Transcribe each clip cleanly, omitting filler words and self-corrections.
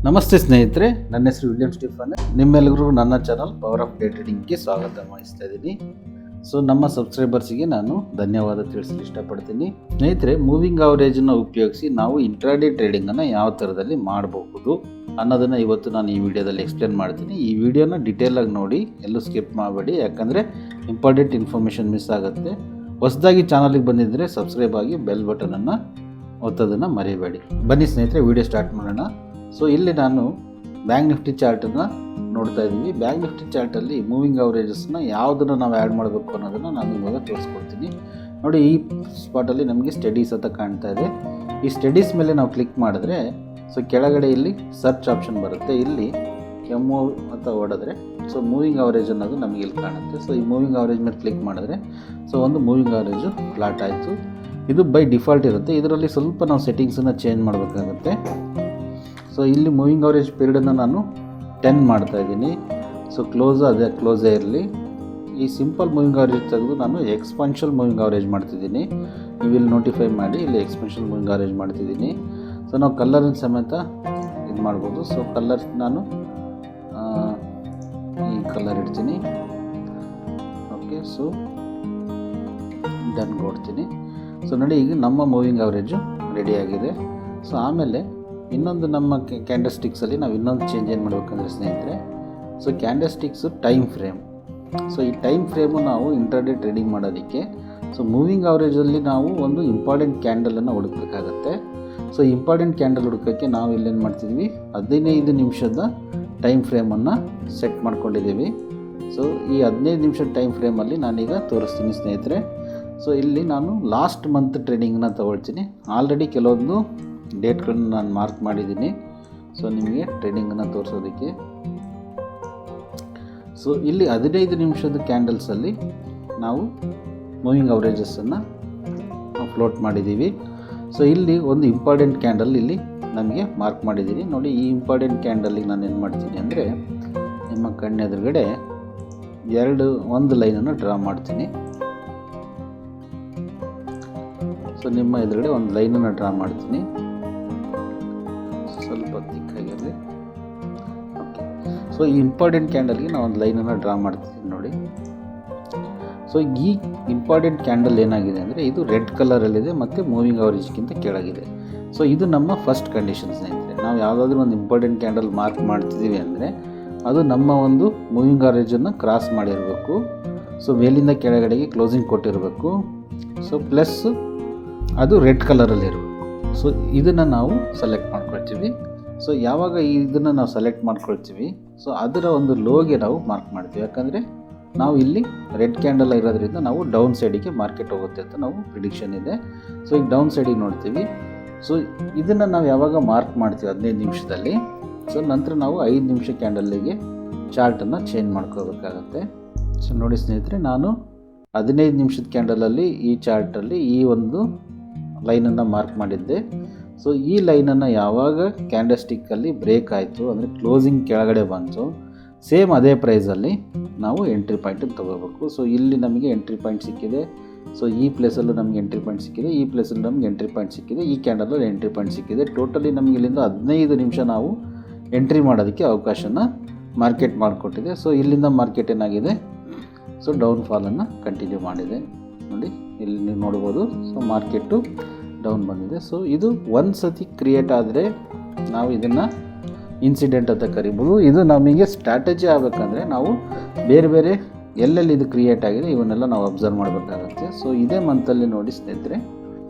ನಮಸ್ತೆ ಸ್ನೇಹಿತರೆ, ನನ್ನ ಹೆಸರು ವಿಲಿಯಂ ಸ್ಟೀಫನ್. ನಿಮ್ಮೆಲ್ಲರಿಗೂ ನನ್ನ ಚಾನಲ್ ಪವರ್ ಆಫ್ ಡೇ ಟ್ರೇಡಿಂಗ್ಗೆ ಸ್ವಾಗತ ವಹಿಸ್ತಾ ಇದ್ದೀನಿ. ನಮ್ಮ ಸಬ್ಸ್ಕ್ರೈಬರ್ಸಿಗೆ ನಾನು ಧನ್ಯವಾದ ತಿಳಿಸಲು ಇಷ್ಟಪಡ್ತೀನಿ. ಸ್ನೇಹಿತರೆ, ಮೂವಿಂಗ್ ಅವರೇಜನ್ನು ಉಪಯೋಗಿಸಿ ನಾವು ಇಂಟ್ರಾಡೇ ಟ್ರೇಡಿಂಗನ್ನು ಯಾವ ಥರದಲ್ಲಿ ಮಾಡಬಹುದು ಅನ್ನೋದನ್ನು ಇವತ್ತು ನಾನು ಈ ವಿಡಿಯೋದಲ್ಲಿ ಎಕ್ಸ್ಪ್ಲೇನ್ ಮಾಡ್ತೀನಿ. ಈ ವಿಡಿಯೋನ ಡೀಟೇಲಾಗಿ ನೋಡಿ, ಎಲ್ಲೂ ಸ್ಕಿಪ್ ಮಾಡಬೇಡಿ, ಯಾಕಂದರೆ ಇಂಪಾರ್ಟೆಂಟ್ ಇನ್ಫಾರ್ಮೇಷನ್ ಮಿಸ್ ಆಗುತ್ತೆ. ಹೊಸದಾಗಿ ಚಾನಲಿಗೆ ಬಂದಿದ್ದರೆ ಸಬ್ಸ್ಕ್ರೈಬ್ ಆಗಿ ಬೆಲ್ ಬಟನನ್ನು ಒತ್ತೋದನ್ನು ಮರಿಬೇಡಿ. ಬನ್ನಿ ಸ್ನೇಹಿತರೆ, ವಿಡಿಯೋ ಸ್ಟಾರ್ಟ್ ಮಾಡೋಣ. ಸೊ ಇಲ್ಲಿ ನಾನು ಬ್ಯಾಂಕ್ ನಿಫ್ಟಿ ಚಾರ್ಟನ್ನು ನೋಡ್ತಾ ಇದ್ದೀವಿ. ಬ್ಯಾಂಕ್ ನಿಫ್ಟಿ ಚಾರ್ಟಲ್ಲಿ ಮೂವಿಂಗ್ ಅವರೇಜಸ್ನ ಯಾವುದನ್ನು ನಾವು ಆ್ಯಡ್ ಮಾಡಬೇಕು ಅನ್ನೋದನ್ನು ನಾನು ಇವಾಗ ತೋರಿಸ್ಕೊಡ್ತೀನಿ. ನೋಡಿ, ಈ ಸ್ಪಾಟಲ್ಲಿ ನಮಗೆ ಸ್ಟಡೀಸ್ ಅಂತ ಕಾಣ್ತಾ ಇದೆ. ಈ ಸ್ಟಡೀಸ್ ಮೇಲೆ ನಾವು ಕ್ಲಿಕ್ ಮಾಡಿದ್ರೆ ಕೆಳಗಡೆ ಇಲ್ಲಿ ಸರ್ಚ್ ಆಪ್ಷನ್ ಬರುತ್ತೆ. ಇಲ್ಲಿ MO ಅಂತ ಹೊಡೆದ್ರೆ ಮೂವಿಂಗ್ ಅವರೇಜ್ ಅನ್ನೋದು ನಮಗೆ ಇಲ್ಲಿ ಕಾಣುತ್ತೆ. ಈ ಮೂವಿಂಗ್ ಅವರೇಜ್ ಮೇಲೆ ಕ್ಲಿಕ್ ಮಾಡಿದ್ರೆ ಒಂದು ಮೂವಿಂಗ್ ಅವರೇಜು ಫ್ಲಾಟ್ ಆಯಿತು. ಇದು ಬೈ ಡಿಫಾಲ್ಟ್ ಇರುತ್ತೆ. ಇದರಲ್ಲಿ ಸ್ವಲ್ಪ ನಾವು ಸೆಟ್ಟಿಂಗ್ಸನ್ನು ಚೇಂಜ್ ಮಾಡಬೇಕಾಗುತ್ತೆ. ಇಲ್ಲಿ ಮೂವಿಂಗ್ ಅವರೇಜ್ ಪೀರಿಯಡನ್ನು ನಾನು 10 ಮಾಡ್ತಾ ಇದ್ದೀನಿ. ಅದೇ ಕ್ಲೋಸೇ ಇರಲಿ. ಈ ಸಿಂಪಲ್ ಮೂವಿಂಗ್ ಅವರೇಜ್ ತೆಗೆದು ನಾನು ಎಕ್ಸ್ಪೆನ್ಷಲ್ ಮೂವಿಂಗ್ ಅವರೇಜ್ ಮಾಡ್ತಿದ್ದೀನಿ. ನೀವು ಇಲ್ಲಿ ನೋಟಿಫೈ ಮಾಡಿ, ಇಲ್ಲಿ ಎಕ್ಸ್ಪೆನ್ಷಲ್ ಮೂವಿಂಗ್ ಅವರೇಜ್ ಮಾಡ್ತಿದ್ದೀನಿ. ನಾವು ಕಲರಿನ ಸಮೇತ ಇದು ಮಾಡ್ಬೋದು. ಕಲರ್ ನಾನು ಈ ಕಲರ್ ಇಡ್ತೀನಿ. ಓಕೆ, ಡನ್ ಕೊಡ್ತೀನಿ. ನೋಡಿ, ಈಗ ನಮ್ಮ ಮೂವಿಂಗ್ ಅವರೇಜು ರೆಡಿಯಾಗಿದೆ. ಆಮೇಲೆ ಇನ್ನೊಂದು ನಮ್ಮ ಕ್ಯಾಂಡಲ್ಸ್ಟಿಕ್ಸಲ್ಲಿ ನಾವು ಇನ್ನೊಂದು ಚೇಂಜ್ ಏನು ಮಾಡಬೇಕಂದ್ರೆ ಸ್ನೇಹಿತರೆ, ಕ್ಯಾಂಡಲ್ಸ್ಟಿಕ್ಸು ಟೈಮ್ ಫ್ರೇಮ್. ಈ ಟೈಮ್ ಫ್ರೇಮು ನಾವು ಇಂಟ್ರಾಡೇ ಟ್ರೇಡಿಂಗ್ ಮಾಡೋದಕ್ಕೆ ಮೂವಿಂಗ್ ಅವರೇಜಲ್ಲಿ ನಾವು ಒಂದು ಇಂಪಾರ್ಟೆಂಟ್ ಕ್ಯಾಂಡಲನ್ನು ಹುಡುಕಬೇಕಾಗತ್ತೆ. ಇಂಪಾರ್ಟೆಂಟ್ ಕ್ಯಾಂಡಲ್ ಹುಡುಕೋಕ್ಕೆ ನಾವು ಇಲ್ಲೇನು ಮಾಡ್ತಿದ್ವಿ, 15 ನಿಮಿಷದ ಟೈಮ್ ಫ್ರೇಮನ್ನು ಸೆಟ್ ಮಾಡ್ಕೊಂಡಿದ್ದೀವಿ. ಈ 15 ನಿಮಿಷದ ಟೈಮ್ ಫ್ರೇಮಲ್ಲಿ ನಾನೀಗ ತೋರಿಸ್ತೀನಿ ಸ್ನೇಹಿತರೆ. ಇಲ್ಲಿ ನಾನು ಲಾಸ್ಟ್ ಮಂತ್ ಟ್ರೇಡಿಂಗನ್ನ ತೊಗೊಳ್ತೀನಿ. ಆಲ್ರೆಡಿ ಕೆಲವೊಂದು ಡೇಟ್ಗಳನ್ನು ನಾನು ಮಾರ್ಕ್ ಮಾಡಿದ್ದೀನಿ ನಿಮಗೆ ಟ್ರೇಡಿಂಗನ್ನು ತೋರಿಸೋದಕ್ಕೆ. ಇಲ್ಲಿ 15 ನಿಮಿಷದ ಕ್ಯಾಂಡಲ್ಸಲ್ಲಿ ನಾವು ಮೂವಿಂಗ್ ಅವರೇಜಸ್ಸನ್ನು ಫ್ಲೋಟ್ ಮಾಡಿದ್ದೀವಿ. ಇಲ್ಲಿ ಒಂದು ಇಂಪಾರ್ಟೆಂಟ್ ಕ್ಯಾಂಡಲ್ ಇಲ್ಲಿ ನಮಗೆ ಮಾರ್ಕ್ ಮಾಡಿದ್ದೀನಿ. ನೋಡಿ, ಈ ಇಂಪಾರ್ಟೆಂಟ್ ಕ್ಯಾಂಡಲ್ಲಿಗೆ ನಾನು ಏನು ಮಾಡ್ತೀನಿ ಅಂದರೆ, ನಿಮ್ಮ ಕಣ್ಣೆದುರುಗಡೆ ಒಂದು ಲೈನನ್ನು ಡ್ರಾ ಮಾಡ್ತೀನಿ. ನಿಮ್ಮ ಎದುರುಗಡೆ ಒಂದು ಲೈನನ್ನು ಡ್ರಾ ಮಾಡ್ತೀನಿ. ಸ್ವಲ್ಪ ತಿಕ್ಕಾಗಿರಲಿ. ಓಕೆ, ಈ ಇಂಪಾರ್ಟೆಂಟ್ ಕ್ಯಾಂಡಲ್ಗೆ ನಾನು ಒಂದು ಲೈನನ್ನು ಡ್ರಾ ಮಾಡ್ತೀನಿ. ನೋಡಿ, ಈ ಇಂಪಾರ್ಟೆಂಟ್ ಕ್ಯಾಂಡಲ್ ಏನಾಗಿದೆ ಅಂದರೆ, ಇದು ರೆಡ್ ಕಲರಲ್ಲಿದೆ ಮತ್ತು ಮೂವಿಂಗ್ ಅವರೇಜ್ಗಿಂತ ಕೆಳಗಿದೆ. ಇದು ನಮ್ಮ ಫಸ್ಟ್ ಕಂಡೀಷನ್ ಸ್ನೇಹಿತರೆ. ನಾವು ಯಾವುದಾದ್ರೂ ಒಂದು ಇಂಪಾರ್ಟೆಂಟ್ ಕ್ಯಾಂಡಲ್ ಮಾರ್ಕ್ ಮಾಡ್ತಿದ್ದೀವಿ ಅಂದರೆ ಅದು ನಮ್ಮ ಒಂದು ಮೂವಿಂಗ್ ಅವರೇಜನ್ನು ಕ್ರಾಸ್ ಮಾಡಿರಬೇಕು. ಮೇಲಿಂದ ಕೆಳಗಡೆಗೆ ಕ್ಲೋಸಿಂಗ್ ಕೊಟ್ಟಿರಬೇಕು. ಪ್ಲಸ್ ಅದು ರೆಡ್ ಕಲರಲ್ಲಿರಬೇಕು. ಇದನ್ನು ನಾವು ಸೆಲೆಕ್ಟ್ ಮಾಡ್ಕೊಳ್ತೀವಿ. ಯಾವಾಗ ಇದನ್ನು ನಾವು ಸೆಲೆಕ್ಟ್ ಮಾಡ್ಕೊಳ್ತೀವಿ, ಅದರ ಒಂದು ಲೋಗೆ ನಾವು ಮಾರ್ಕ್ ಮಾಡ್ತೀವಿ. ಯಾಕಂದರೆ ನಾವು ಇಲ್ಲಿ ರೆಡ್ ಕ್ಯಾಂಡಲ್ ಇರೋದ್ರಿಂದ ನಾವು ಡೌನ್ ಸೈಡಿಗೆ ಮಾರ್ಕೆಟ್ ಹೋಗುತ್ತೆ ಅಂತ ನಾವು ಪ್ರಿಡಿಕ್ಷನ್ ಇದೆ. ಈಗ ಡೌನ್ ಸೈಡಿಗೆ ನೋಡ್ತೀವಿ. ಇದನ್ನು ನಾವು ಯಾವಾಗ ಮಾರ್ಕ್ ಮಾಡ್ತೀವಿ 15 ನಿಮಿಷದಲ್ಲಿ, ನಂತರ ನಾವು 5 ನಿಮಿಷ ಕ್ಯಾಂಡಲ್ಲಿಗೆ ಚಾರ್ಟನ್ನು ಚೇಂಜ್ ಮಾಡ್ಕೋಬೇಕಾಗತ್ತೆ. ನೋಡಿ ಸ್ನೇಹಿತರೆ, ನಾನು 15 ನಿಮಿಷದ ಕ್ಯಾಂಡಲಲ್ಲಿ ಈ ಚಾರ್ಟಲ್ಲಿ ಈ ಒಂದು ಲೈನನ್ನು ಮಾರ್ಕ್ ಮಾಡಿದ್ದೆ. ಈ ಲೈನನ್ನು ಯಾವಾಗ ಕ್ಯಾಂಡಲ್ಸ್ಟಿಕ್ಕಲ್ಲಿ ಬ್ರೇಕ್ ಆಯಿತು ಅಂದರೆ ಕ್ಲೋಸಿಂಗ್ ಕೆಳಗಡೆ ಬಂತು, ಸೇಮ್ ಅದೇ ಪ್ರೈಸಲ್ಲಿ ನಾವು ಎಂಟ್ರಿ ಪಾಯಿಂಟನ್ನು ತೊಗೋಬೇಕು. ಇಲ್ಲಿ ನಮಗೆ ಎಂಟ್ರಿ ಪಾಯಿಂಟ್ ಸಿಕ್ಕಿದೆ. ಈ ಪ್ಲೇಸಲ್ಲೂ ನಮಗೆ ಎಂಟ್ರಿ ಪಾಯಿಂಟ್ ಸಿಕ್ಕಿದೆ, ಈ ಪ್ಲೇಸಲ್ಲಿ ನಮಗೆ ಎಂಟ್ರಿ ಪಾಯಿಂಟ್ ಸಿಕ್ಕಿದೆ, ಈ ಕ್ಯಾಂಡಲಲ್ಲಿ ಎಂಟ್ರಿ ಪಾಯಿಂಟ್ ಸಿಕ್ಕಿದೆ. ಟೋಟಲಿ ನಮಗೆ ಇಲ್ಲಿಂದ 15 ನಿಮಿಷ ನಾವು ಎಂಟ್ರಿ ಮಾಡೋದಕ್ಕೆ ಅವಕಾಶನ ಮಾರ್ಕೆಟ್ ಮಾಡಿಕೊಟ್ಟಿದೆ. ಇಲ್ಲಿಂದ ಮಾರ್ಕೆಟ್ ಏನಾಗಿದೆ, ಡೌನ್ ಫಾಲನ್ನು ಕಂಟಿನ್ಯೂ ಮಾಡಿದೆ. ನೋಡಿ, ಇಲ್ಲಿ ನೀವು ನೋಡ್ಬೋದು. ಮಾರ್ಕೆಟು ಡೌನ್ ಬಂದಿದೆ. ಇದು ಒಂದು ಸತಿ ಕ್ರಿಯೇಟ್ ಆದರೆ ನಾವು ಇದನ್ನು ಇನ್ಸಿಡೆಂಟ್ ಅಂತ ಕರಿಬೋದು. ಇದು ನಮಗೆ ಸ್ಟ್ರಾಟಜಿ ಆಗಬೇಕಂದ್ರೆ ನಾವು ಬೇರೆ ಬೇರೆ ಎಲ್ಲೆಲ್ಲಿ ಇದು ಕ್ರಿಯೇಟ್ ಆಗಿದೆ ಇವನ್ನೆಲ್ಲ ನಾವು ಅಬ್ಸರ್ವ್ ಮಾಡಬೇಕಾಗತ್ತೆ. ಇದೇ ಮಂತಲ್ಲಿ ನೋಡಿ ಸ್ನೇಹಿತರೆ,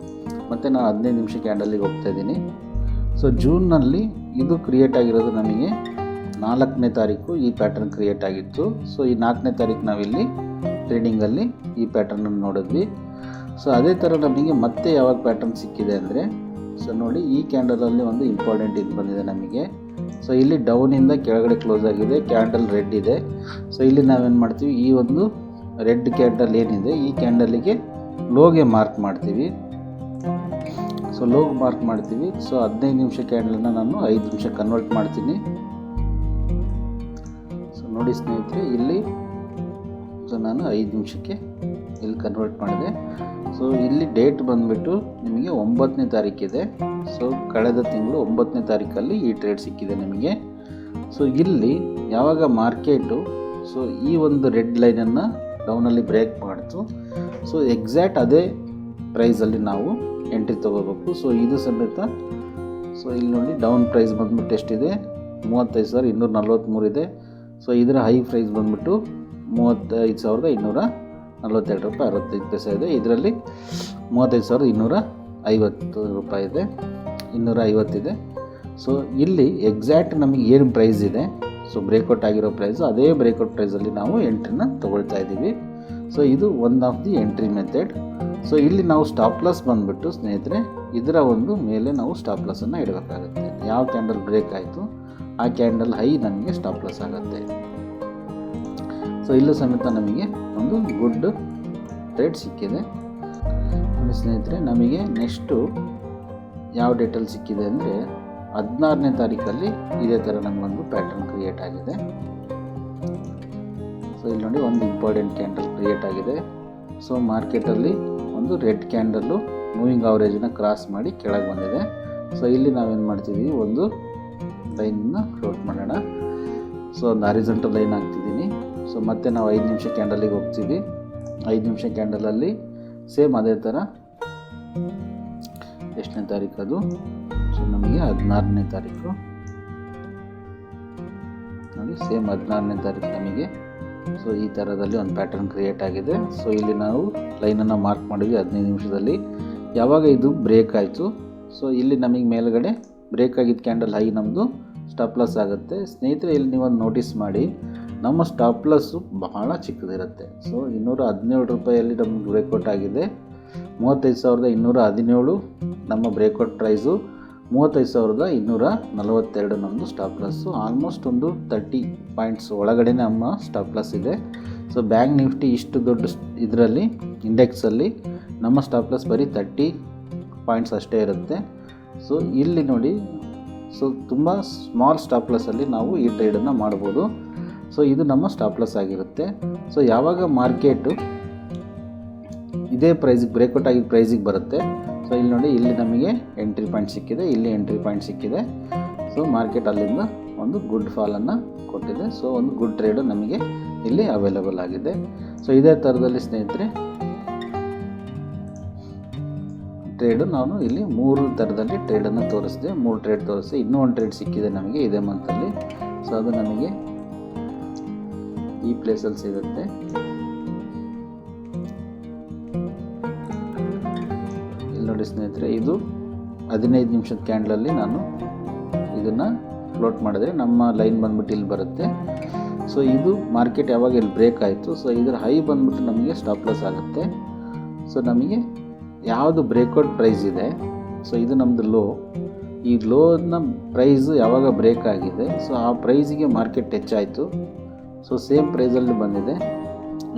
ಮತ್ತು ನಾನು 15 ನಿಮಿಷ ಕ್ಯಾಂಡಲಿಗೆ ಹೋಗ್ತಾ ಇದ್ದೀನಿ. ಜೂನ್ನಲ್ಲಿ ಇದು ಕ್ರಿಯೇಟ್ ಆಗಿರೋದು ನಮಗೆ 4ನೇ ತಾರೀಕು ಈ ಪ್ಯಾಟರ್ನ್ ಕ್ರಿಯೇಟ್ ಆಗಿತ್ತು. ಈ 4ನೇ ತಾರೀಕು ನಾವಿಲ್ಲಿ ಟ್ರೇಡಿಂಗಲ್ಲಿ ಈ ಪ್ಯಾಟರ್ನನ್ನು ನೋಡಿದ್ವಿ. ಅದೇ ಥರ ನಮಗೆ ಮತ್ತೆ ಯಾವಾಗ ಪ್ಯಾಟರ್ನ್ ಸಿಕ್ಕಿದೆ ಅಂದರೆ, ನೋಡಿ, ಈ ಕ್ಯಾಂಡಲಲ್ಲಿ ಒಂದು ಇಂಪಾರ್ಟೆಂಟ್ ಇದು ಬಂದಿದೆ ನಮಗೆ. ಇಲ್ಲಿ ಡೌನಿಂದ ಕೆಳಗಡೆ ಕ್ಲೋಸ್ ಆಗಿದೆ, ಕ್ಯಾಂಡಲ್ ರೆಡ್ ಇದೆ. ಇಲ್ಲಿ ನಾವೇನು ಮಾಡ್ತೀವಿ, ಈ ಒಂದು ರೆಡ್ ಕ್ಯಾಂಡಲ್ ಏನಿದೆ ಈ ಕ್ಯಾಂಡಲಿಗೆ ಲೋಗೆ ಮಾರ್ಕ್ ಮಾಡ್ತೀವಿ. ಲೋಗೆ ಮಾರ್ಕ್ ಮಾಡ್ತೀವಿ. 15 ನಿಮಿಷ ಕ್ಯಾಂಡಲನ್ನು ನಾನು 5 ನಿಮಿಷ ಕನ್ವರ್ಟ್ ಮಾಡ್ತೀನಿ. ನೋಡಿ ಸ್ನೇಹಿತರೆ, ಇಲ್ಲಿ ನಾನು 5 ನಿಮಿಷಕ್ಕೆ ಇಲ್ಲಿ ಕನ್ವರ್ಟ್ ಮಾಡಿದೆ. ಇಲ್ಲಿ ಡೇಟ್ ಬಂದುಬಿಟ್ಟು ನಿಮಗೆ 9ನೇ ತಾರೀಕಿದೆ. ಸೊ ಕಳೆದ ತಿಂಗಳು 9ನೇ ತಾರೀಕಲ್ಲಿ ಈ ಟ್ರೇಡ್ ಸಿಕ್ಕಿದೆ ನಿಮಗೆ. ಸೊ ಇಲ್ಲಿ ಯಾವಾಗ ಮಾರ್ಕೆಟು ಸೊ ಈ ಒಂದು ರೆಡ್ ಲೈನನ್ನು ಡೌನಲ್ಲಿ ಬ್ರೇಕ್ ಮಾಡ್ತು, ಸೊ ಎಕ್ಸಾಕ್ಟ್ ಅದೇ ಪ್ರೈಸಲ್ಲಿ ನಾವು ಎಂಟ್ರಿ ತೊಗೋಬೇಕು. ಸೊ ಇದು ಸಮೇತ ಸೊ ಇಲ್ಲಿ ನೋಡಿ ಡೌನ್ ಪ್ರೈಸ್ ಬಂದ್ಬಿಟ್ಟು ಎಷ್ಟಿದೆ, 35,243 ಇದೆ. ಸೊ ಇದರ ಹೈ ಪ್ರೈಸ್ ಬಂದ್ಬಿಟ್ಟು 35,242 ರೂಪಾಯಿ 65 ಪೈಸೆ ಇದೆ. ಇದರಲ್ಲಿ 35,250 ರೂಪಾಯಿ ಇದೆ, 250 ಇದೆ. ಸೊ ಇಲ್ಲಿ ಎಕ್ಸಾಕ್ಟ್ ನಮಗೆ ಏನು ಪ್ರೈಸ್ ಇದೆ, ಸೊ ಬ್ರೇಕ್ಔಟ್ ಆಗಿರೋ ಪ್ರೈಸು ಅದೇ ಬ್ರೇಕ್ಔಟ್ ಪ್ರೈಸಲ್ಲಿ ನಾವು ಎಂಟ್ರಿನ ತೊಗೊಳ್ತಾ ಇದ್ದೀವಿ. ಸೊ ಇದು one of the entry method. So ಇಲ್ಲಿ ನಾವು ಸ್ಟಾಪ್ ಲಾಸ್ ಬಂದುಬಿಟ್ಟು ಸ್ನೇಹಿತರೆ ಇದರ ಒಂದು ಮೇಲೆ ನಾವು ಸ್ಟಾಪ್ ಲಾಸನ್ನು ಇಡಬೇಕಾಗುತ್ತೆ. ಯಾವ ಕ್ಯಾಂಡಲ್ ಬ್ರೇಕ್ ಆಯಿತು ಆ ಕ್ಯಾಂಡಲ್ ಹೈ ನಮಗೆ ಸ್ಟಾಪ್ ಲಾಸ್ ಆಗುತ್ತೆ. ಸೊ ಇಲ್ಲೂ ಸಮೇತ ನಮಗೆ ಒಂದು ಗುಡ್ ಟ್ರೇಡ್ ಸಿಕ್ಕಿದೆ ಸ್ನೇಹಿತರೆ. ನಮಗೆ ನೆಕ್ಸ್ಟು ಯಾವ ಡೇಟಲ್ಲಿ ಸಿಕ್ಕಿದೆ ಅಂದರೆ 16ನೇ ತಾರೀಕಲ್ಲಿ ಇದೇ ಥರ ನಮಗೊಂದು ಪ್ಯಾಟರ್ನ್ ಕ್ರಿಯೇಟ್ ಆಗಿದೆ. ಸೊ ಇಲ್ಲಿ ನೋಡಿ ಒಂದು ಇಂಪಾರ್ಟೆಂಟ್ ಕ್ಯಾಂಡಲ್ ಕ್ರಿಯೇಟ್ ಆಗಿದೆ. ಸೊ ಮಾರ್ಕೆಟಲ್ಲಿ ಒಂದು ರೆಡ್ ಕ್ಯಾಂಡಲ್ಲು ಮೂವಿಂಗ್ ಅವರೇಜನ್ನ ಕ್ರಾಸ್ ಮಾಡಿ ಕೆಳಗೆ ಬಂದಿದೆ. ಸೊ ಇಲ್ಲಿ ನಾವೇನು ಮಾಡ್ತಿದ್ದೀವಿ, ಒಂದು ಲೈನನ್ನು ಫ್ಲೋಟ್ ಮಾಡೋಣ. ಸೊ ಒಂದು ಹಾರಿಜಾಂಟಲ್ ಲೈನ್ ಹಾಕ್ತಿದ್ದೀನಿ. ಸೊ ಮತ್ತೆ ನಾವು 5 ನಿಮಿಷ ಕ್ಯಾಂಡಲಿಗೆ ಹೋಗ್ತೀವಿ. 5 ನಿಮಿಷ ಕ್ಯಾಂಡಲಲ್ಲಿ ಸೇಮ್ ಅದೇ ಥರ ಎಷ್ಟನೇ ತಾರೀಕು ಅದು, ಸೊ ನಮಗೆ 16ನೇ ತಾರೀಕು ನೋಡಿ, ಸೇಮ್ 16ನೇ ತಾರೀಕು ನಮಗೆ ಸೊ ಈ ಥರದಲ್ಲಿ ಒಂದು ಪ್ಯಾಟರ್ನ್ ಕ್ರಿಯೇಟ್ ಆಗಿದೆ. ಸೊ ಇಲ್ಲಿ ನಾವು ಲೈನನ್ನು ಮಾರ್ಕ್ ಮಾಡಿದ್ವಿ 15 ನಿಮಿಷದಲ್ಲಿ. ಯಾವಾಗ ಇದು ಬ್ರೇಕ್ ಆಯಿತು, ಸೊ ಇಲ್ಲಿ ನಮಗೆ ಮೇಲ್ಗಡೆ ಬ್ರೇಕ್ ಆಗಿದ್ದ ಕ್ಯಾಂಡಲ್ ಹೈ ನಮ್ಮದು ಸ್ಟಾಪ್ ಲಾಸ್ ಆಗುತ್ತೆ. ಸ್ನೇಹಿತರೆ ಇಲ್ಲಿ ನೀವೊಂದು ನೋಟಿಸ್ ಮಾಡಿ, ನಮ್ಮ ಸ್ಟಾಪ್ ಲಾಸು ಬಹಳ ಚಿಕ್ಕದಿರುತ್ತೆ. ಸೊ 217 ರೂಪಾಯಲ್ಲಿ ನಮಗೆ ಬ್ರೇಕ್ಔಟ್ ಆಗಿದೆ. 35,217 ನಮ್ಮ ಬ್ರೇಕ್ಔಟ್ ಪ್ರೈಸು, 35,242 ನಮ್ಮದು ಸ್ಟಾಪ್ ಲಾಸು. ಆಲ್ಮೋಸ್ಟ್ ಒಂದು 30 ಪಾಯಿಂಟ್ಸ್ ಒಳಗಡೆ ನಮ್ಮ ಸ್ಟಾಪ್ ಲಾಸ್ ಇದೆ. ಸೊ ಬ್ಯಾಂಕ್ ನಿಫ್ಟಿ ಇಷ್ಟು ದೊಡ್ಡ ಇದರಲ್ಲಿ ಇಂಡೆಕ್ಸಲ್ಲಿ ನಮ್ಮ ಸ್ಟಾಪ್ ಲಾಸ್ ಬರೀ 30 ಪಾಯಿಂಟ್ಸ್ ಅಷ್ಟೇ ಇರುತ್ತೆ. ಸೊ ಇಲ್ಲಿ ನೋಡಿ, ಸೊ ತುಂಬ ಸ್ಮಾಲ್ ಸ್ಟಾಪ್ ಲಾಸಲ್ಲಿ ನಾವು ಈ ಟ್ರೇಡನ್ನು ಮಾಡ್ಬೋದು. ಸೊ ಇದು ನಮ್ಮ ಸ್ಟಾಪ್ ಲಾಸ್ ಆಗಿರುತ್ತೆ. ಸೊ ಯಾವಾಗ ಮಾರ್ಕೆಟು ಇದೇ ಪ್ರೈಸಿಗೆ ಬ್ರೇಕ್ಔಟ್ ಆಗಿದ್ದ ಪ್ರೈಸಿಗೆ ಬರುತ್ತೆ, ಸೊ ಇಲ್ಲಿ ನೋಡಿ ಇಲ್ಲಿ ನಮಗೆ ಎಂಟ್ರಿ ಪಾಯಿಂಟ್ ಸಿಕ್ಕಿದೆ, ಇಲ್ಲಿ ಎಂಟ್ರಿ ಪಾಯಿಂಟ್ ಸಿಕ್ಕಿದೆ. ಸೊ ಮಾರ್ಕೆಟ್ ಅಲ್ಲಿಂದ ಒಂದು ಗುಡ್ ಫಾಲನ್ನು ಕೊಟ್ಟಿದೆ. ಸೊ ಒಂದು ಗುಡ್ ಟ್ರೇಡು ನಮಗೆ ಇಲ್ಲಿ ಅವೈಲೇಬಲ್ ಆಗಿದೆ. ಸೊ ಇದೇ ಥರದಲ್ಲಿ ಸ್ನೇಹಿತರೆ ಟ್ರೇಡು ನಾನು ಇಲ್ಲಿ 3 ಥರದಲ್ಲಿ ಟ್ರೇಡನ್ನು ತೋರಿಸಿದೆ, 3 ಟ್ರೇಡ್ ತೋರಿಸಿದೆ. ಇನ್ನೂ ಒಂದು ಟ್ರೇಡ್ ಸಿಕ್ಕಿದೆ ನಮಗೆ ಇದೇ ಮಂತಲ್ಲಿ. ಸೊ ಅದು ನಮಗೆ ಈ ಪ್ಲೇಸಲ್ಲಿ ಸಿಗುತ್ತೆ. ಇಲ್ಲಿ ನೋಡಿ ಸ್ನೇಹಿತರೆ, ಇದು 15 ನಿಮಿಷದ ಕ್ಯಾಂಡಲಲ್ಲಿ ನಾನು ಇದನ್ನು ಫ್ಲೋಟ್ ಮಾಡಿದ್ರೆ ನಮ್ಮ ಲೈನ್ ಬಂದ್ಬಿಟ್ಟು ಇಲ್ಲಿ ಬರುತ್ತೆ. ಸೊ ಇದು ಮಾರ್ಕೆಟ್ ಯಾವಾಗ ಇಲ್ಲಿ ಬ್ರೇಕ್ ಆಯಿತು, ಸೊ ಇದರ ಹೈ ಬಂದ್ಬಿಟ್ಟು ನಮಗೆ ಸ್ಟಾಪ್ ಲಾಸ್ ಆಗುತ್ತೆ. ಸೊ ನಮಗೆ ಯಾವುದು ಬ್ರೇಕ್ಔಟ್ ಪ್ರೈಸ್ ಇದೆ, ಸೊ ಇದು ನಮ್ಮದು ಲೋ, ಈ ಲೋನ ಪ್ರೈಸು ಯಾವಾಗ ಬ್ರೇಕ್ ಆಗಿದೆ, ಸೊ ಆ ಪ್ರೈಸಿಗೆ ಮಾರ್ಕೆಟ್ ಹೆಚ್ಚಾಯಿತು. ಸೊ ಸೇಮ್ ಪ್ರೈಸಲ್ಲಿ ಬಂದಿದೆ.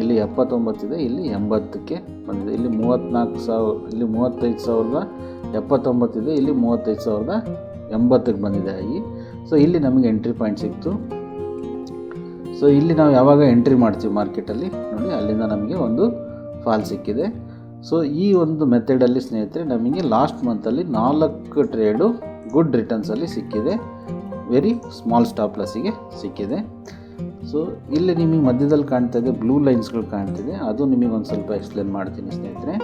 ಇಲ್ಲಿ 79 ಇದೆ, ಇಲ್ಲಿ 80ಕ್ಕೆ ಬಂದಿದೆ. ಇಲ್ಲಿ 34,000, ಇಲ್ಲಿ 35,079 ಇದೆ, ಇಲ್ಲಿ 35,080ಕ್ಕೆ ಬಂದಿದೆ ಆಗಿ. ಸೊ ಇಲ್ಲಿ ನಮಗೆ ಎಂಟ್ರಿ ಪಾಯಿಂಟ್ ಸಿಕ್ತು. ಸೊ ಇಲ್ಲಿ ನಾವು ಯಾವಾಗ ಎಂಟ್ರಿ ಮಾಡ್ತೀವಿ ಮಾರ್ಕೆಟಲ್ಲಿ ನೋಡಿ, ಅಲ್ಲಿಂದ ನಮಗೆ ಒಂದು ಫಾಲ್ ಸಿಕ್ಕಿದೆ. ಸೊ ಈ ಒಂದು ಮೆಥಡಲ್ಲಿ ಸ್ನೇಹಿತರೆ ನಮಗೆ ಲಾಸ್ಟ್ ಮಂತಲ್ಲಿ 4 ಟ್ರೇಡು ಗುಡ್ ರಿಟರ್ನ್ಸಲ್ಲಿ ಸಿಕ್ಕಿದೆ, ವೆರಿ ಸ್ಮಾಲ್ ಸ್ಟಾಪ್ ಲಾಸಿಗೆ ಸಿಕ್ಕಿದೆ. ಸೊ ಇಲ್ಲಿ ನಿಮಗೆ ಮಧ್ಯದಲ್ಲಿ ಕಾಣ್ತಾ ಇದೆ ಬ್ಲೂ ಲೈನ್ಸ್ಗಳು ಕಾಣ್ತಿದೆ, ಅದು ನಿಮಗೆ ಒಂದು ಸ್ವಲ್ಪ ಎಕ್ಸ್ಪ್ಲೇನ್ ಮಾಡ್ತೀನಿ ಸ್ನೇಹಿತರೆ.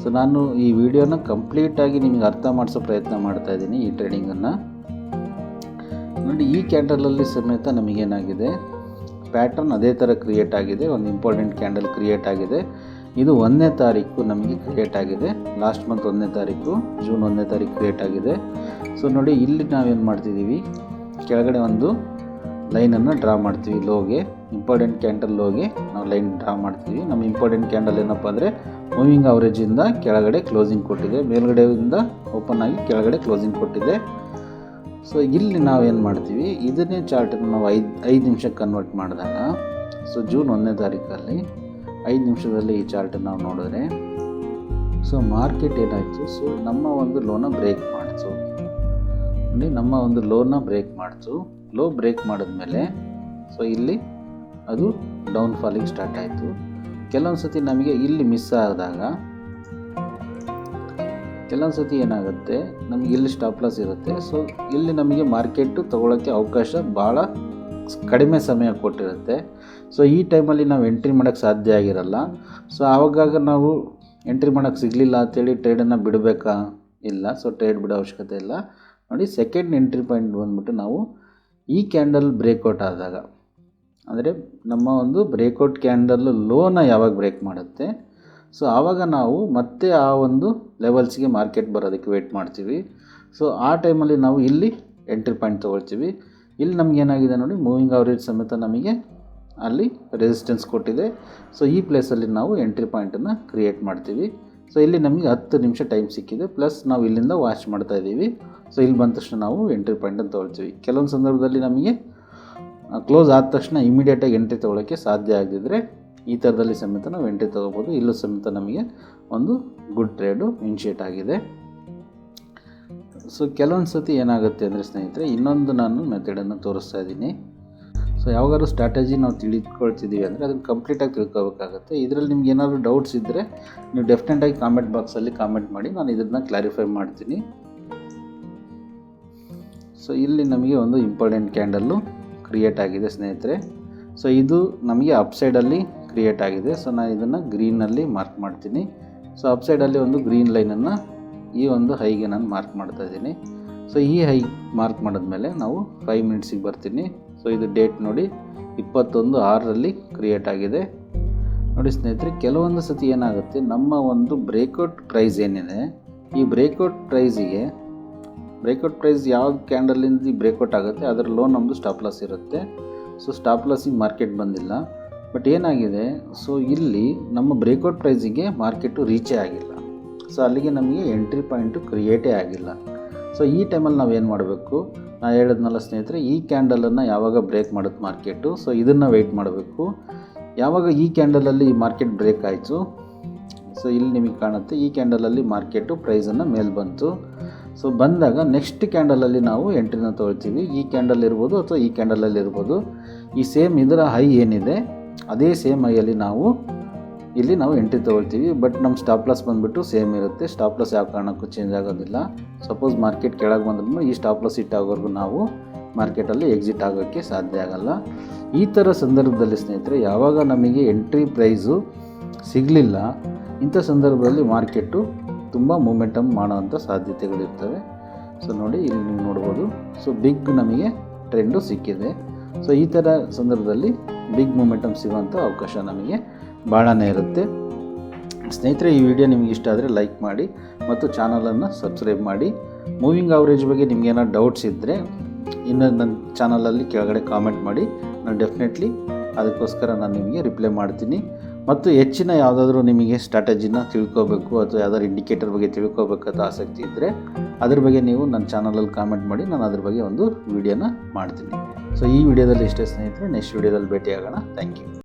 ಸೊ ನಾನು ಈ ವಿಡಿಯೋನ ಕಂಪ್ಲೀಟಾಗಿ ನಿಮಗೆ ಅರ್ಥ ಮಾಡಿಸೋ ಪ್ರಯತ್ನ ಮಾಡ್ತಾಯಿದ್ದೀನಿ ಈ ಟ್ರೇಡಿಂಗನ್ನು ನೋಡಿ. ಈ ಕ್ಯಾಂಡಲಲ್ಲಿ ಸಮೇತ ನಮಗೇನಾಗಿದೆ, ಪ್ಯಾಟರ್ನ್ ಅದೇ ಥರ ಕ್ರಿಯೇಟ್ ಆಗಿದೆ, ಒಂದು ಇಂಪಾರ್ಟೆಂಟ್ ಕ್ಯಾಂಡಲ್ ಕ್ರಿಯೇಟ್ ಆಗಿದೆ. ಇದು 1ನೇ ತಾರೀಕು ನಮಗೆ ಕ್ರಿಯೇಟ್ ಆಗಿದೆ, ಲಾಸ್ಟ್ ಮಂತ್ 1ನೇ ತಾರೀಕು, ಜೂನ್ 1ನೇ ತಾರೀಕು ಕ್ರಿಯೇಟ್ ಆಗಿದೆ. ಸೊ ನೋಡಿ ಇಲ್ಲಿ ನಾವೇನು ಮಾಡ್ತಿದ್ದೀವಿ, ಕೆಳಗಡೆ ಒಂದು ಲೈನನ್ನು ಡ್ರಾ ಮಾಡ್ತೀವಿ ಲೋಗೆ, ಇಂಪಾರ್ಟೆಂಟ್ ಕ್ಯಾಂಡಲ್ ಲೋಗೆ ನಾವು ಲೈನ್ ಡ್ರಾ ಮಾಡ್ತೀವಿ. ನಮ್ಮ ಇಂಪಾರ್ಟೆಂಟ್ ಕ್ಯಾಂಡಲ್ ಏನಪ್ಪ ಅಂದರೆ ಮೂವಿಂಗ್ ಅವರೇಜಿಂದ ಕೆಳಗಡೆ ಕ್ಲೋಸಿಂಗ್ ಕೊಟ್ಟಿದೆ, ಮೇಲ್ಗಡೆಯಿಂದ ಓಪನ್ ಆಗಿ ಕೆಳಗಡೆ ಕ್ಲೋಸಿಂಗ್ ಕೊಟ್ಟಿದೆ. ಸೊ ಇಲ್ಲಿ ನಾವೇನು ಮಾಡ್ತೀವಿ, ಇದನ್ನೇ ಚಾರ್ಟನ್ನು ನಾವು 5 ನಿಮಿಷಕ್ಕೆ ಕನ್ವರ್ಟ್ ಮಾಡಿದಾಗ, ಸೊ ಜೂನ್ 1ನೇ ತಾರೀಕಲ್ಲಿ 5 ನಿಮಿಷದಲ್ಲಿ ಈ ಚಾರ್ಟನ್ನು ನಾವು ನೋಡಿದ್ರೆ, ಸೊ ಮಾರ್ಕೆಟ್ ಏನಾಯಿತು, ಸೊ ನಮ್ಮ ಒಂದು ಲೋನ ಬ್ರೇಕ್ ಮಾಡಿತು ನೋಡಿ, ನಮ್ಮ ಒಂದು ಲೋನ ಬ್ರೇಕ್ ಮಾಡಿತು. ಲೋ ಬ್ರೇಕ್ ಮಾಡಿದ್ಮೇಲೆ ಸೊ ಇಲ್ಲಿ ಅದು ಡೌನ್ ಫಾಲಿಂಗ್ ಸ್ಟಾರ್ಟ್ ಆಯಿತು. ಕೆಲವೊಂದು ಸತಿ ನಮಗೆ ಇಲ್ಲಿ ಮಿಸ್ ಆದಾಗ ಕೆಲವೊಂದು ಸತಿ ಏನಾಗುತ್ತೆ, ನಮಗೆ ಇಲ್ಲಿ ಸ್ಟಾಪ್ ಲಾಸ್ ಇರುತ್ತೆ. ಸೊ ಇಲ್ಲಿ ನಮಗೆ ಮಾರ್ಕೆಟು ತೊಗೊಳೋಕ್ಕೆ ಅವಕಾಶ ಭಾಳ ಕಡಿಮೆ ಸಮಯ ಕೊಟ್ಟಿರುತ್ತೆ. ಸೊ ಈ ಟೈಮಲ್ಲಿ ನಾವು ಎಂಟ್ರಿ ಮಾಡೋಕ್ಕೆ ಸಾಧ್ಯ ಆಗಿರಲ್ಲ. ಸೊ ಆವಾಗ ನಾವು ಎಂಟ್ರಿ ಮಾಡೋಕ್ಕೆ ಸಿಗಲಿಲ್ಲ ಅಂತೇಳಿ ಟ್ರೇಡನ್ನು ಬಿಡಬೇಕಾ? ಇಲ್ಲ. ಸೊ ಟ್ರೇಡ್ ಬಿಡೋ ಅವಶ್ಯಕತೆ ಇಲ್ಲ. ನೋಡಿ, ಸೆಕೆಂಡ್ ಎಂಟ್ರಿ ಪಾಯಿಂಟ್ ಬಂದ್ಬಿಟ್ಟು ನಾವು ಈ ಕ್ಯಾಂಡಲ್ ಬ್ರೇಕ್ಔಟ್ ಆದಾಗ, ಅಂದರೆ ನಮ್ಮ ಒಂದು ಬ್ರೇಕ್ಔಟ್ ಕ್ಯಾಂಡಲ್ ಲೋನ ಯಾವಾಗ ಬ್ರೇಕ್ ಮಾಡುತ್ತೆ, ಸೊ ಆವಾಗ ನಾವು ಮತ್ತೆ ಆ ಒಂದು ಲೆವೆಲ್ಸ್ಗೆ ಮಾರ್ಕೆಟ್ ಬರೋದಕ್ಕೆ ವೆಯ್ಟ್ ಮಾಡ್ತೀವಿ. ಸೊ ಆ ಟೈಮಲ್ಲಿ ನಾವು ಇಲ್ಲಿ ಎಂಟ್ರಿ ಪಾಯಿಂಟ್ ತೊಗೊಳ್ತೀವಿ. ಇಲ್ಲಿ ನಮ್ಗೆ ಏನಾಗಿದೆ ನೋಡಿ, ಮೂವಿಂಗ್ ಅವರೇಜ್ ಸಮೇತ ನಮಗೆ ಅಲ್ಲಿ ರೆಸಿಸ್ಟೆನ್ಸ್ ಕೊಟ್ಟಿದೆ. ಸೊ ಈ ಪ್ಲೇಸಲ್ಲಿ ನಾವು ಎಂಟ್ರಿ ಪಾಯಿಂಟನ್ನು ಕ್ರಿಯೇಟ್ ಮಾಡ್ತೀವಿ. ಸೊ ಇಲ್ಲಿ ನಮಗೆ 10 ನಿಮಿಷ ಟೈಮ್ ಸಿಕ್ಕಿದೆ, ಪ್ಲಸ್ ನಾವು ಇಲ್ಲಿಂದ ವಾಚ್ ಮಾಡ್ತಾ ಇದ್ದೀವಿ. ಸೊ ಇಲ್ಲಿ ಬಂದ ತಕ್ಷಣ ನಾವು ಎಂಟ್ರಿ ಪಾಯಿಂಟನ್ನು ತೊಗೊಳ್ತೀವಿ. ಕೆಲವೊಂದು ಸಂದರ್ಭದಲ್ಲಿ ನಮಗೆ ಕ್ಲೋಸ್ ಆದ ತಕ್ಷಣ ಇಮಿಡಿಯೇಟಾಗಿ ಎಂಟ್ರಿ ತೊಗೊಳ್ಳೋಕ್ಕೆ ಸಾಧ್ಯ ಆಗದಿದ್ದರೆ ಈ ಥರದಲ್ಲಿ ಸಮೇತ ನಾವು ಎಂಟ್ರಿ ತೊಗೋಬೋದು. ಇಲ್ಲೂ ಸಮೇತ ನಮಗೆ ಒಂದು ಗುಡ್ ಟ್ರೇಡು ಇನಿಷಿಯೇಟ್ ಆಗಿದೆ. ಸೊ ಕೆಲವೊಂದು ಸತಿ ಏನಾಗುತ್ತೆ ಅಂದರೆ ಸ್ನೇಹಿತರೆ, ಇನ್ನೊಂದು ನಾನು ಮೆಥಡನ್ನು ತೋರಿಸ್ತಾ ಇದ್ದೀನಿ. ಸೊ ಯಾವಾಗಾದ್ರೂ ಸ್ಟ್ರಾಟಜಿ ನಾವು ತಿಳಿದುಕೊಳ್ತಿದ್ದೀವಿ ಅಂದರೆ ಅದನ್ನು ಕಂಪ್ಲೀಟಾಗಿ ತಿಳ್ಕೊಬೇಕಾಗುತ್ತೆ. ಇದರಲ್ಲಿ ನಿಮ್ಗೆ ಏನಾದರೂ ಡೌಟ್ಸ್ ಇದ್ದರೆ ನೀವು ಡೆಫಿನೆಟಾಗಿ ಕಾಮೆಂಟ್ ಬಾಕ್ಸಲ್ಲಿ ಕಾಮೆಂಟ್ ಮಾಡಿ, ನಾನು ಇದನ್ನು ಕ್ಲಾರಿಫೈ ಮಾಡ್ತೀನಿ. ಸೊ ಇಲ್ಲಿ ನಮಗೆ ಒಂದು ಇಂಪಾರ್ಟೆಂಟ್ ಕ್ಯಾಂಡಲ್ಲು ಕ್ರಿಯೇಟ್ ಆಗಿದೆ ಸ್ನೇಹಿತರೆ. ಸೊ ಇದು ನಮಗೆ ಅಪ್ಸೈಡಲ್ಲಿ ಕ್ರಿಯೇಟ್ ಆಗಿದೆ. ಸೊ ನಾನು ಇದನ್ನು ಗ್ರೀನಲ್ಲಿ ಮಾರ್ಕ್ ಮಾಡ್ತೀನಿ. ಸೊ ಅಪ್ಸೈಡಲ್ಲಿ ಒಂದು ಗ್ರೀನ್ ಲೈನನ್ನು ಈ ಒಂದು ಹೈಗೆ ನಾನು ಮಾರ್ಕ್ ಮಾಡ್ತಾ ಇದ್ದೀನಿ. ಸೊ ಈ ಹೈ ಮಾರ್ಕ್ ಮಾಡಿದ್ಮೇಲೆ ನಾವು 5 ಮಿನಿಟ್ಸಿಗೆ ಬರ್ತೀನಿ. ಸೊ ಇದು ಡೇಟ್ ನೋಡಿ 21/6 ಕ್ರಿಯೇಟ್ ಆಗಿದೆ. ನೋಡಿ ಸ್ನೇಹಿತರೆ, ಕೆಲವೊಂದು ಸತಿ ಏನಾಗುತ್ತೆ, ನಮ್ಮ ಒಂದು ಬ್ರೇಕ್ಔಟ್ ಪ್ರೈಸ್ ಏನಿದೆ, ಈ ಬ್ರೇಕ್ಔಟ್ ಪ್ರೈಸ್ ಯಾವ ಕ್ಯಾಂಡಲಿಂದ ಬ್ರೇಕ್ಔಟ್ ಆಗುತ್ತೆ ಅದರ ಲೋ ನಮ್ಮದು ಸ್ಟಾಪ್ ಲಾಸ್ ಇರುತ್ತೆ. ಸೊ ಸ್ಟಾಪ್ ಲಾಸಿಗೆ ಮಾರ್ಕೆಟ್ ಬಂದಿಲ್ಲ. ಬಟ್ ಏನಾಗಿದೆ, ಸೊ ಇಲ್ಲಿ ನಮ್ಮ ಬ್ರೇಕ್ಔಟ್ ಪ್ರೈಸಿಗೆ ಮಾರ್ಕೆಟು ರೀಚೇ ಆಗಿಲ್ಲ. ಸೊ ಅಲ್ಲಿಗೆ ನಮಗೆ ಎಂಟ್ರಿ ಪಾಯಿಂಟು ಕ್ರಿಯೇಟೇ ಆಗಿಲ್ಲ. ಸೊ ಈ ಟೈಮಲ್ಲಿ ನಾವೇನು ಮಾಡಬೇಕು, ನಾನು ಹೇಳಿದ್ನಲ್ಲ ಸ್ನೇಹಿತರೆ, ಈ ಕ್ಯಾಂಡಲನ್ನು ಯಾವಾಗ ಬ್ರೇಕ್ ಮಾಡುತ್ತೆ ಮಾರ್ಕೆಟು, ಸೊ ಇದನ್ನು ವೆಯ್ಟ್ ಮಾಡಬೇಕು. ಯಾವಾಗ ಈ ಕ್ಯಾಂಡಲಲ್ಲಿ ಮಾರ್ಕೆಟ್ ಬ್ರೇಕ್ ಆಯಿತು, ಸೊ ಇಲ್ಲಿ ನಿಮಗೆ ಕಾಣುತ್ತೆ ಈ ಕ್ಯಾಂಡಲಲ್ಲಿ ಮಾರ್ಕೆಟು ಪ್ರೈಸನ್ನು ಮೇಲೆ ಬಂತು. ಸೊ ಬಂದಾಗ ನೆಕ್ಸ್ಟ್ ಕ್ಯಾಂಡಲಲ್ಲಿ ನಾವು ಎಂಟ್ರಿನ ತೊಗೊಳ್ತೀವಿ. ಈ ಕ್ಯಾಂಡಲ್ ಇರ್ಬೋದು ಅಥವಾ ಈ ಕ್ಯಾಂಡಲಲ್ಲಿ ಇರ್ಬೋದು. ಈ ಸೇಮ್ ಇದರ ಹೈ ಏನಿದೆ ಅದೇ ಸೇಮ್ ಹೈಯಲ್ಲಿ ನಾವು ಎಂಟ್ರಿ ತೊಗೊಳ್ತೀವಿ. ಬಟ್ ನಮ್ಮ ಸ್ಟಾಪ್ ಲಾಸ್ ಬಂದುಬಿಟ್ಟು ಸೇಮ್ ಇರುತ್ತೆ. ಸ್ಟಾಪ್ ಲಾಸ್ ಯಾವ ಕಾರಣಕ್ಕೂ ಚೇಂಜ್ ಆಗೋದಿಲ್ಲ. ಸಪೋಸ್ ಮಾರ್ಕೆಟ್ ಕೆಳಗೆ ಬಂದ್ರೂ ಈ ಸ್ಟಾಪ್ ಲಾಸ್ ಹಿಟ್ ಆಗೋವರೆಗೂ ನಾವು ಮಾರ್ಕೆಟಲ್ಲಿ ಎಕ್ಸಿಟ್ ಆಗೋಕ್ಕೆ ಸಾಧ್ಯ ಆಗಲ್ಲ. ಈ ಥರ ಸಂದರ್ಭದಲ್ಲಿ ಸ್ನೇಹಿತರೆ, ಯಾವಾಗ ನಮಗೆ ಎಂಟ್ರಿ ಪ್ರೈಸು ಸಿಗಲಿಲ್ಲ, ಇಂಥ ಸಂದರ್ಭದಲ್ಲಿ ಮಾರ್ಕೆಟು ತುಂಬ ಮೂಮೆಂಟಮ್ ಮಾಡೋವಂಥ ಸಾಧ್ಯತೆಗಳಿರ್ತವೆ. ಸೊ ನೋಡಿ, ಇಲ್ಲಿ ನೀವು ನೋಡ್ಬೋದು. ಸೊ ಬಿಗ್ ನಮಗೆ ಟ್ರೆಂಡು ಸಿಕ್ಕಿದೆ. ಸೊ ಈ ಥರ ಸಂದರ್ಭದಲ್ಲಿ ಬಿಗ್ ಮೂಮೆಂಟಮ್ ಸಿಗೋವಂಥ ಅವಕಾಶ ನಮಗೆ ಭಾಳನೇ ಇರುತ್ತೆ. ಸ್ನೇಹಿತರೆ, ಈ ವಿಡಿಯೋ ನಿಮಗೆ ಇಷ್ಟ ಆದರೆ ಲೈಕ್ ಮಾಡಿ ಮತ್ತು ಚಾನಲನ್ನು ಸಬ್ಸ್ಕ್ರೈಬ್ ಮಾಡಿ. ಮೂವಿಂಗ್ ಅವರೇಜ್ ಬಗ್ಗೆ ನಿಮ್ಗೆ ಏನಾದ್ರು ಡೌಟ್ಸ್ ಇದ್ದರೆ ಇನ್ನು ನನ್ನ ಚಾನಲಲ್ಲಿ ಕೆಳಗಡೆ ಕಾಮೆಂಟ್ ಮಾಡಿ. ನಾನು ಡೆಫಿನೆಟ್ಲಿ ಅದಕ್ಕೋಸ್ಕರ ನಾನು ನಿಮಗೆ ರಿಪ್ಲೈ ಮಾಡ್ತೀನಿ. ಮತ್ತು ಹೆಚ್ಚಿನ ಯಾವುದಾದ್ರೂ ನಿಮಗೆ ಸ್ಟ್ರಾಟಜಿನ ತಿಳ್ಕೋಬೇಕು ಅಥವಾ ಯಾವ್ದಾದ್ರು ಇಂಡಿಕೇಟರ್ ಬಗ್ಗೆ ತಿಳ್ಕೋಬೇಕಂತ ಆಸಕ್ತಿ ಇದ್ದರೆ ಅದ್ರ ಬಗ್ಗೆ ನೀವು ನನ್ನ ಚಾನಲಲ್ಲಿ ಕಾಮೆಂಟ್ ಮಾಡಿ, ನಾನು ಅದ್ರ ಬಗ್ಗೆ ಒಂದು ವಿಡಿಯೋನ ಮಾಡ್ತೀನಿ. ಸೊ ಈ ವಿಡಿಯೋದಲ್ಲಿ ಇಷ್ಟೇ ಸ್ನೇಹಿತರೆ, ನೆಕ್ಸ್ಟ್ ವಿಡಿಯೋದಲ್ಲಿ ಭೇಟಿಯಾಗೋಣ. Thank you.